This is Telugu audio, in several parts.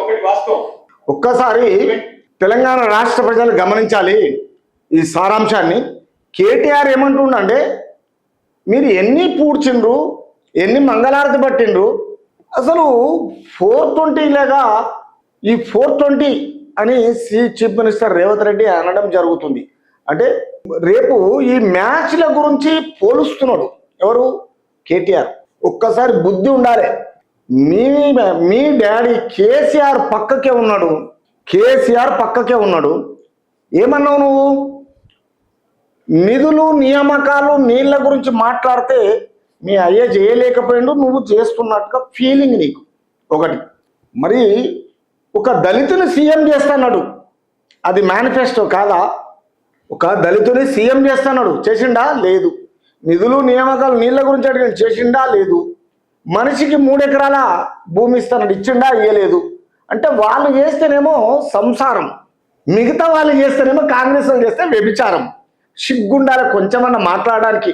ఒకటి వాస్తవం. ఒక్కసారి తెలంగాణ రాష్ట్ర ప్రజలు గమనించాలి ఈ సారాంశాన్ని. కేటీఆర్ ఏమంటుండంటే, మీరు ఎన్ని పూడ్చిండ్రు, ఎన్ని మంగళారతి పట్టిండ్రు, అసలు 420 లేగా ఈ 420 అని చీఫ్ మినిస్టర్ రేవంత్ రెడ్డి అనడం జరుగుతుంది. అంటే రేపు ఈ మ్యాచ్ల గురించి పోలుస్తున్నాడు ఎవరు? కేటీఆర్. ఒక్కసారి బుద్ధి ఉండాలి. మీ డాడీ కేసీఆర్ పక్కకే ఉన్నాడు. ఏమన్నావు నువ్వు? నిధులు నియామకాలు నీళ్ళ గురించి మాట్లాడితే మీ అయ్య చేయలేకపోయిండు, నువ్వు చేస్తున్నట్టుగా ఫీలింగ్ నీకు. ఒకటి. మరి ఒక దళితుని సీఎం చేస్తున్నాడు, అది మేనిఫెస్టో కాదా? ఒక దళితుని సీఎం చేస్తున్నాడు, చేసిండా? లేదు. నిధులు నియామకాలు నీళ్ళ గురించి అడిగి చేసిండా? లేదు. మనిషికి 3 ఎకరాల భూమి ఇస్తున్నాడు, ఇచ్చిండా? ఇయ్యలేదు. అంటే వాళ్ళు చేస్తేనేమో సంసారం, మిగతా వాళ్ళు చేస్తేనేమో కాంగ్రెస్ వాళ్ళు చేస్తే వ్యభిచారం. సిగ్గుండాలి కొంచెమన్నా మాట్లాడడానికి.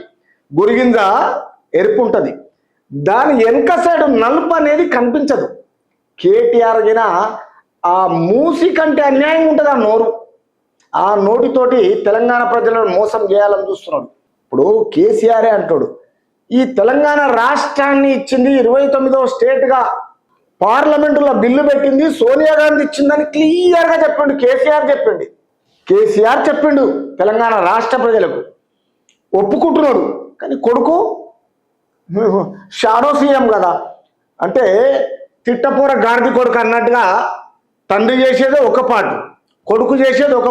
గురిగింజ ఎరుపు ఉంటుంది, దాని వెనక సైడ్ నలుపు అనేది కనిపించదు. కేటీఆర్ గిన ఆ మూసి కంటే అన్యాయం ఉంటుంది ఆ నోరు. ఆ నోటితోటి తెలంగాణ ప్రజలను మోసం చేయాలని చూస్తున్నాడు. ఇప్పుడు కేసీఆరే అంటాడు, ఈ తెలంగాణ రాష్ట్రాన్ని ఇచ్చింది 29వ స్టేట్గా పార్లమెంటులో బిల్లు పెట్టింది సోనియా గాంధీ ఇచ్చిందని క్లియర్గా చెప్పిండు. కేసీఆర్ చెప్పిండు తెలంగాణ రాష్ట్ర ప్రజలకు, ఒప్పుకుంటున్నాడు. కానీ కొడుకు షాడో సీఎం కదా, అంటే తిట్టపూర గాడిద కొడుకు అన్నట్టుగా తండ్రి చేసేది ఒక పాటు, కొడుకు చేసేది ఒక